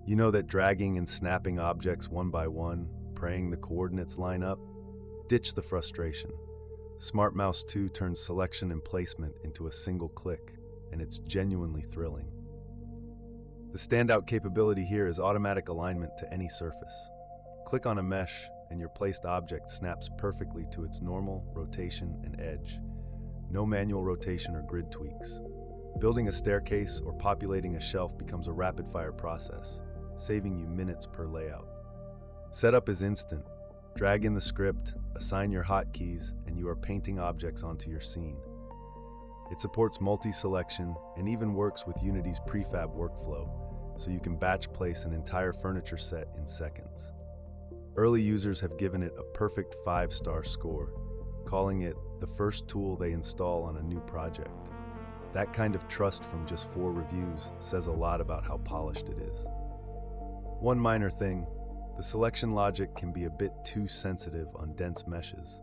You know that dragging and snapping objects one by one, praying the coordinates line up? Ditch the frustration. Smart Mouse 2 turns selection and placement into a single click, and it's genuinely thrilling. The standout capability here is automatic alignment to any surface. Click on a mesh, and your placed object snaps perfectly to its normal rotation and edge. No manual rotation or grid tweaks. Building a staircase or populating a shelf becomes a rapid-fire process, saving you minutes per layout. Setup is instant. Drag in the script, assign your hotkeys, and you are painting objects onto your scene. It supports multi-selection and even works with Unity's prefab workflow, so you can batch place an entire furniture set in seconds. Early users have given it a perfect 5-star score, calling it the first tool they install on a new project. That kind of trust from just 4 reviews says a lot about how polished it is. One minor thing, the selection logic can be a bit too sensitive on dense meshes.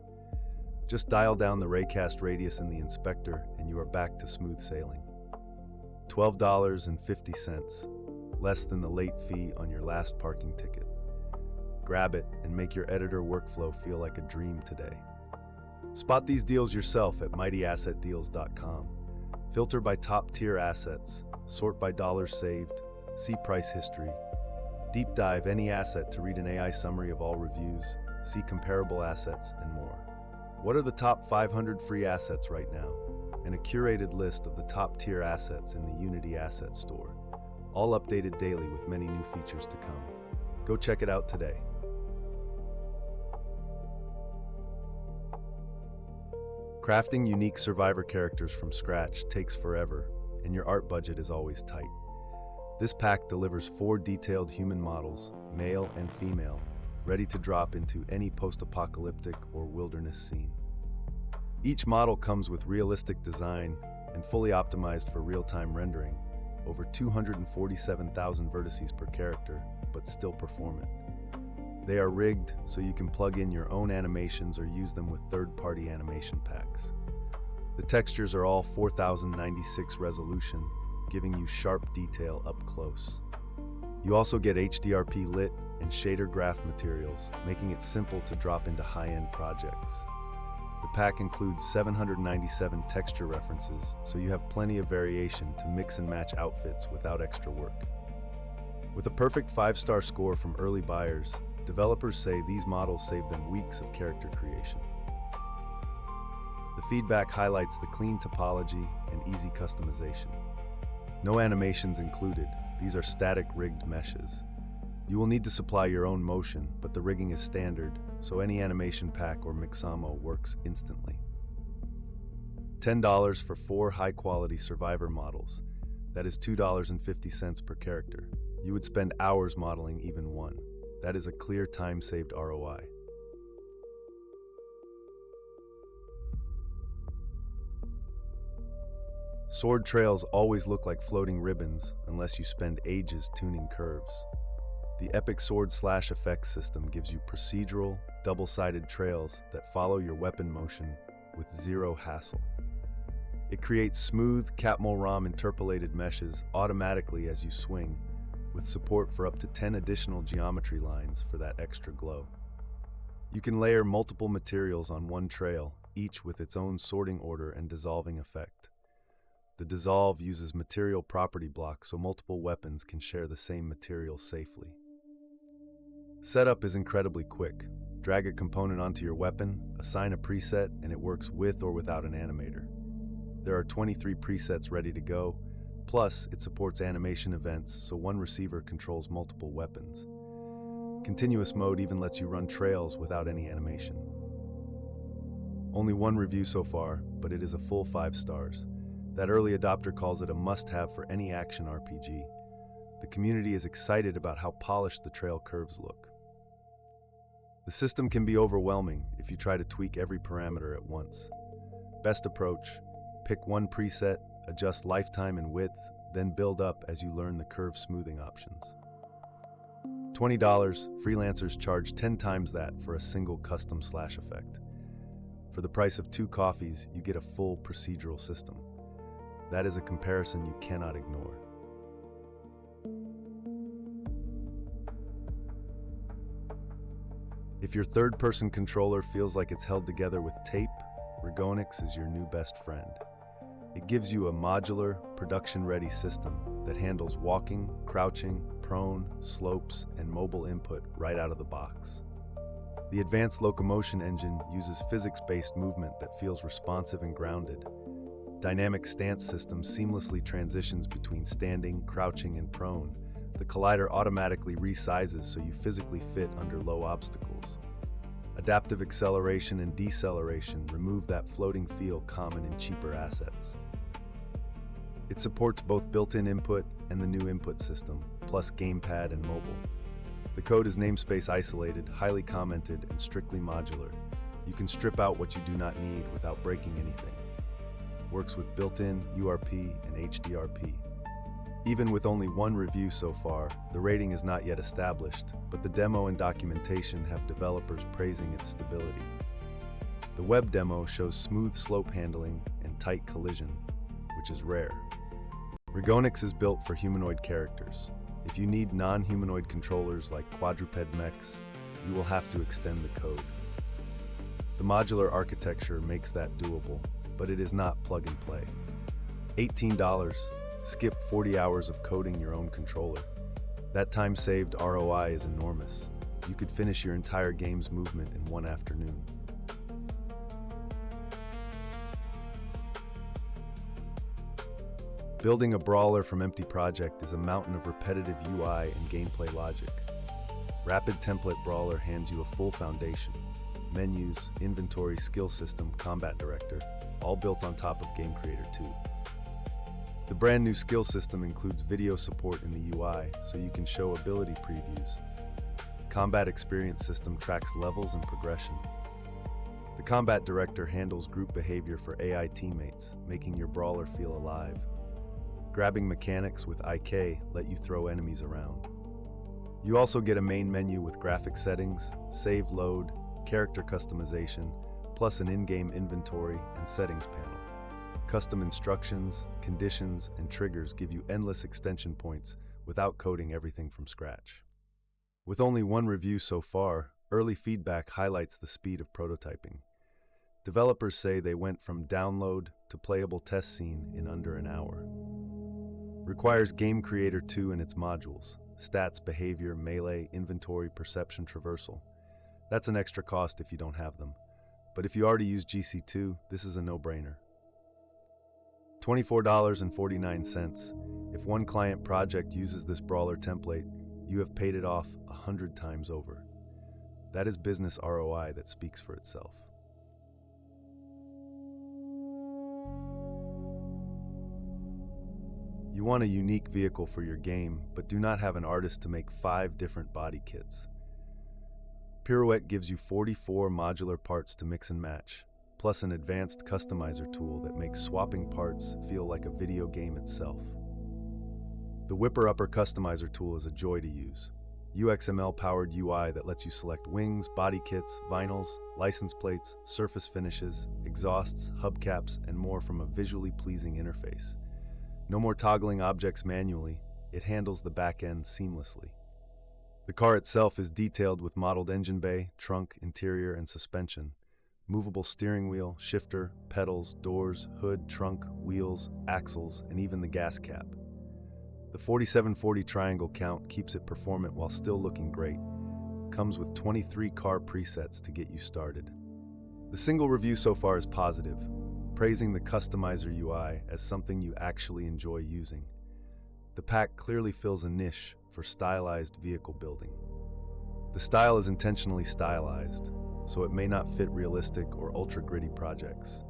Just dial down the raycast radius in the inspector and you are back to smooth sailing. $12.50, less than the late fee on your last parking ticket. Grab it and make your editor workflow feel like a dream today. Spot these deals yourself at mightyassetdeals.com. Filter by top-tier assets, sort by dollars saved, see price history. Deep dive any asset to read an AI summary of all reviews, see comparable assets, and more. What are the top 500 free assets right now? And a curated list of the top-tier assets in the Unity Asset Store. All updated daily with many new features to come. Go check it out today. Crafting unique survivor characters from scratch takes forever, and your art budget is always tight. This pack delivers 4 detailed human models, male and female, ready to drop into any post-apocalyptic or wilderness scene. Each model comes with realistic design and fully optimized for real-time rendering, over 247,000 vertices per character, but still performant. They are rigged so you can plug in your own animations or use them with third-party animation packs. The textures are all 4096 resolution, giving you sharp detail up close. You also get HDRP lit and shader graph materials, making it simple to drop into high-end projects. The pack includes 797 texture references, so you have plenty of variation to mix and match outfits without extra work. With a perfect 5-star score from early buyers, developers say these models save them weeks of character creation. The feedback highlights the clean topology and easy customization. No animations included, these are static rigged meshes. You will need to supply your own motion, but the rigging is standard, so any animation pack or Mixamo works instantly. $10 for 4 high-quality survivor models. That is $2.50 per character. You would spend hours modeling even one. That is a clear time-saved ROI. Sword trails always look like floating ribbons unless you spend ages tuning curves. The Epic Sword Slash Effects system gives you procedural, double-sided trails that follow your weapon motion with zero hassle. It creates smooth, Catmull-ROM interpolated meshes automatically as you swing, with support for up to 10 additional geometry lines for that extra glow. You can layer multiple materials on one trail, each with its own sorting order and dissolving effect. The dissolve uses material property blocks so multiple weapons can share the same material safely. Setup is incredibly quick. Drag a component onto your weapon, assign a preset, and it works with or without an animator. There are 23 presets ready to go, plus it supports animation events so one receiver controls multiple weapons. Continuous mode even lets you run trails without any animation. Only one review so far, but it is a full 5 stars. That early adopter calls it a must-have for any action RPG. The community is excited about how polished the trail curves look. The system can be overwhelming if you try to tweak every parameter at once. Best approach, pick one preset, adjust lifetime and width, then build up as you learn the curve smoothing options. $20, freelancers charge 10 times that for a single custom slash effect. For the price of 2 coffees, you get a full procedural system. That is a comparison you cannot ignore. If your third-person controller feels like it's held together with tape, Rigonix is your new best friend. It gives you a modular, production-ready system that handles walking, crouching, prone, slopes, and mobile input right out of the box. The advanced locomotion engine uses physics-based movement that feels responsive and grounded. Dynamic stance system seamlessly transitions between standing, crouching, and prone. The collider automatically resizes so you physically fit under low obstacles. Adaptive acceleration and deceleration remove that floating feel common in cheaper assets. It supports both built-in input and the new input system, plus gamepad and mobile. The code is namespace isolated, highly commented, and strictly modular. You can strip out what you do not need without breaking anything. Works with built-in URP and HDRP. Even with only one review so far, the rating is not yet established, but the demo and documentation have developers praising its stability. The web demo shows smooth slope handling and tight collision, which is rare. Rigonix is built for humanoid characters. If you need non-humanoid controllers like quadruped mechs, you will have to extend the code. The modular architecture makes that doable, but it is not plug and play. $18. Skip 40 hours of coding your own controller. That time saved ROI is enormous. You could finish your entire game's movement in one afternoon. Building a Brawler from empty project is a mountain of repetitive UI and gameplay logic. Rapid Template Brawler hands you a full foundation. Menus, inventory, skill system, combat director, all built on top of Game Creator 2. The brand new skill system includes video support in the UI, so you can show ability previews. Combat experience system tracks levels and progression. The combat director handles group behavior for AI teammates, making your brawler feel alive. Grabbing mechanics with IK let you throw enemies around. You also get a main menu with graphic settings, save load, character customization, plus an in-game inventory and settings panel. Custom instructions, conditions, and triggers give you endless extension points without coding everything from scratch. With only one review so far, early feedback highlights the speed of prototyping. Developers say they went from download to playable test scene in under an hour. Requires Game Creator 2 and its modules: stats, behavior, melee, inventory, perception, traversal. That's an extra cost if you don't have them. But if you already use GC2, this is a no-brainer. $24.49. If one client project uses this Brawler template, you have paid it off 100 times over. That is business ROI that speaks for itself. You want a unique vehicle for your game, but do not have an artist to make 5 different body kits. Pirouette gives you 44 modular parts to mix and match, plus an advanced customizer tool that makes swapping parts feel like a video game itself. The Whipper Upper Customizer tool is a joy to use. UXML-powered UI that lets you select wings, body kits, vinyls, license plates, surface finishes, exhausts, hubcaps, and more from a visually pleasing interface. No more toggling objects manually, it handles the back end seamlessly. The car itself is detailed with modeled engine bay, trunk, interior, and suspension. Movable steering wheel, shifter, pedals, doors, hood, trunk, wheels, axles, and even the gas cap. The 4740 triangle count keeps it performant while still looking great. Comes with 23 car presets to get you started. The single review so far is positive, praising the customizer UI as something you actually enjoy using. The pack clearly fills a niche for stylized vehicle building. The style is intentionally stylized, so it may not fit realistic or ultra-gritty projects.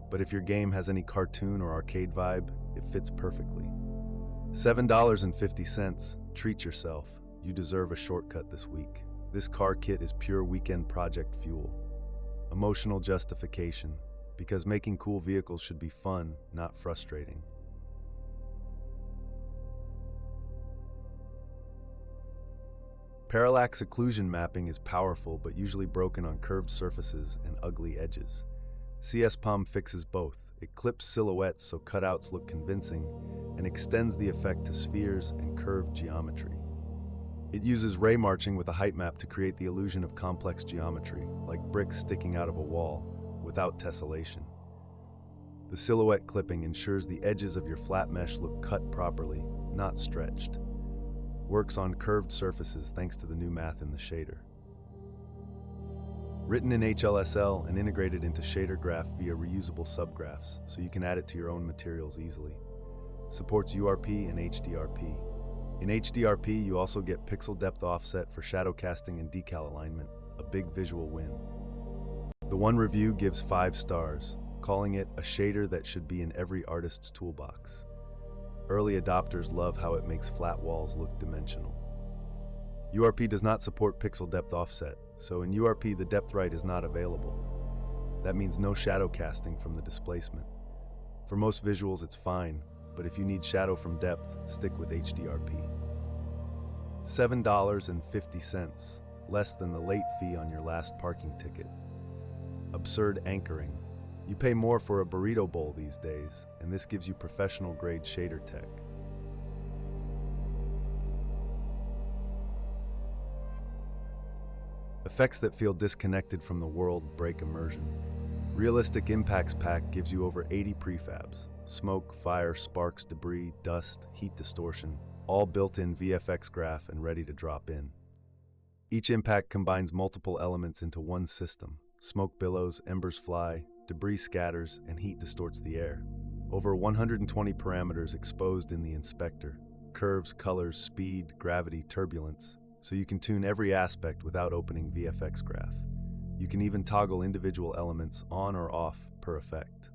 But if your game has any cartoon or arcade vibe, it fits perfectly. $7.50, treat yourself. You deserve a shortcut this week. This car kit is pure weekend project fuel. Emotional justification, because making cool vehicles should be fun, not frustrating. Parallax occlusion mapping is powerful but usually broken on curved surfaces and ugly edges. CSPOM fixes both. It clips silhouettes so cutouts look convincing and extends the effect to spheres and curved geometry. It uses ray marching with a height map to create the illusion of complex geometry, like bricks sticking out of a wall, without tessellation. The silhouette clipping ensures the edges of your flat mesh look cut properly, not stretched. Works on curved surfaces thanks to the new math in the shader. Written in HLSL and integrated into shader graph via reusable subgraphs, so you can add it to your own materials easily. Supports URP and HDRP. In HDRP, you also get pixel depth offset for shadow casting and decal alignment, a big visual win. The one review gives 5 stars, calling it a shader that should be in every artist's toolbox. Early adopters love how it makes flat walls look dimensional. URP does not support pixel depth offset, so in URP the depth right is not available. That means no shadow casting from the displacement. For most visuals it's fine, but if you need shadow from depth, stick with HDRP. $7.50, less than the late fee on your last parking ticket. Absurd anchoring. You pay more for a burrito bowl these days, and this gives you professional-grade shader tech. Effects that feel disconnected from the world break immersion. Realistic Impacts Pack gives you over 80 prefabs. Smoke, fire, sparks, debris, dust, heat distortion, all built-in VFX graph and ready to drop in. Each impact combines multiple elements into one system. Smoke billows, embers fly, debris scatters, and heat distorts the air. Over 120 parameters exposed in the inspector. Curves, colors, speed, gravity, turbulence, so you can tune every aspect without opening VFX graph. You can even toggle individual elements on or off per effect.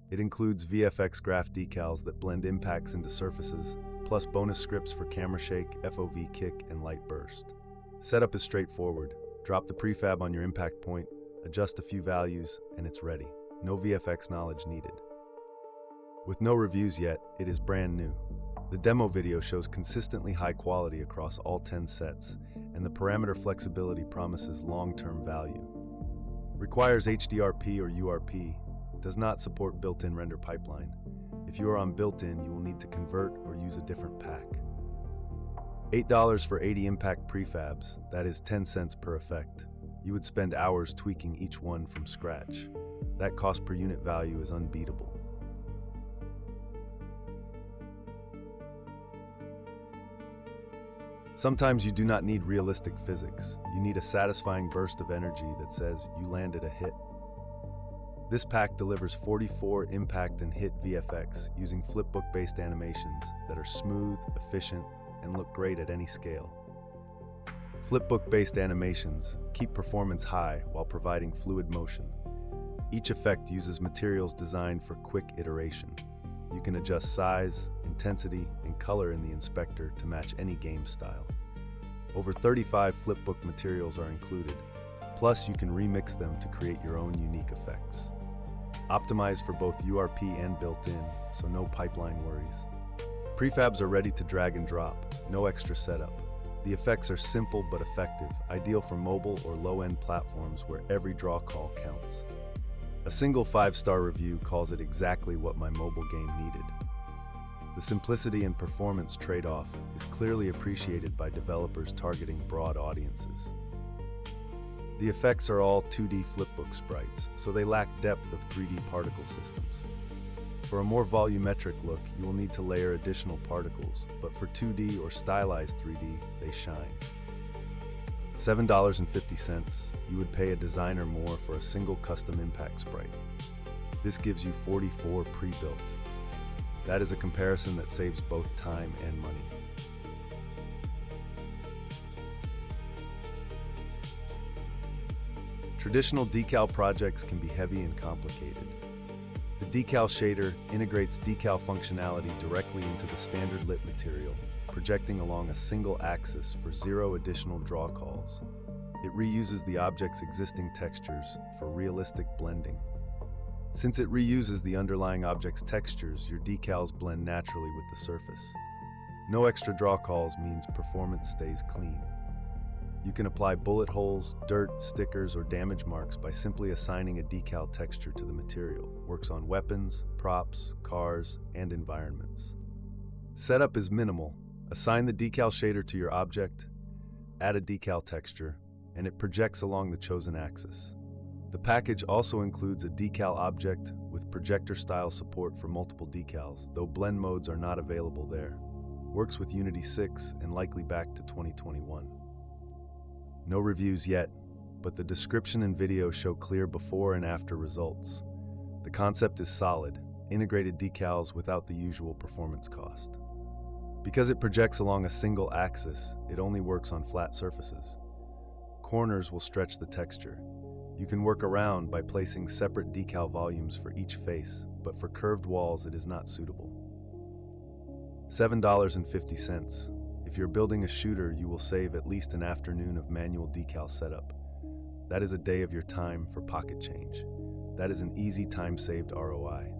It includes VFX graph decals that blend impacts into surfaces, plus bonus scripts for camera shake, FOV kick, and light burst. Setup is straightforward. Drop the prefab on your impact point, adjust a few values, and it's ready. No VFX knowledge needed. With no reviews yet, it is brand new. The demo video shows consistently high quality across all 10 sets, and the parameter flexibility promises long-term value. Requires HDRP or URP, does not support built-in render pipeline. If you are on built-in, you will need to convert or use a different pack. $8 for 80 impact prefabs, that is 10 cents per effect. You would spend hours tweaking each one from scratch. That cost per unit value is unbeatable. Sometimes you do not need realistic physics. You need a satisfying burst of energy that says you landed a hit. This pack delivers 44 impact and hit VFX using flipbook-based animations that are smooth, efficient, and look great at any scale. Flipbook-based animations keep performance high while providing fluid motion. Each effect uses materials designed for quick iteration. You can adjust size, intensity, and color in the inspector to match any game style. Over 35 flipbook materials are included, plus you can remix them to create your own unique effects. Optimized for both URP and built-in, so no pipeline worries. Prefabs are ready to drag and drop, no extra setup. The effects are simple but effective, ideal for mobile or low-end platforms where every draw call counts. A single 5-star review calls it exactly what my mobile game needed. The simplicity and performance trade-off is clearly appreciated by developers targeting broad audiences. The effects are all 2D flipbook sprites, so they lack depth of 3D particle systems. For a more volumetric look, you will need to layer additional particles, but for 2D or stylized 3D, they shine. $7.50, you would pay a designer more for a single custom impact sprite. This gives you 44 pre-built. That is a comparison that saves both time and money. Traditional decal projects can be heavy and complicated. The Decal Shader integrates decal functionality directly into the standard lit material, projecting along a single axis for 0 additional draw calls. It reuses the object's existing textures for realistic blending. Since it reuses the underlying object's textures, your decals blend naturally with the surface. No extra draw calls means performance stays clean. You can apply bullet holes, dirt, stickers, or damage marks by simply assigning a decal texture to the material. Works on weapons, props, cars, and environments. Setup is minimal. Assign the decal shader to your object, add a decal texture, and it projects along the chosen axis. The package also includes a decal object with projector-style support for multiple decals, though blend modes are not available there. Works with Unity 6 and likely back to 2021. No reviews yet, but the description and video show clear before and after results. The concept is solid, integrated decals without the usual performance cost. Because it projects along a single axis, it only works on flat surfaces. Corners will stretch the texture. You can work around by placing separate decal volumes for each face, but for curved walls it is not suitable. $7.50. If you're building a shooter, you will save at least an afternoon of manual decal setup. That is a day of your time for pocket change. That is an easy time-saved ROI.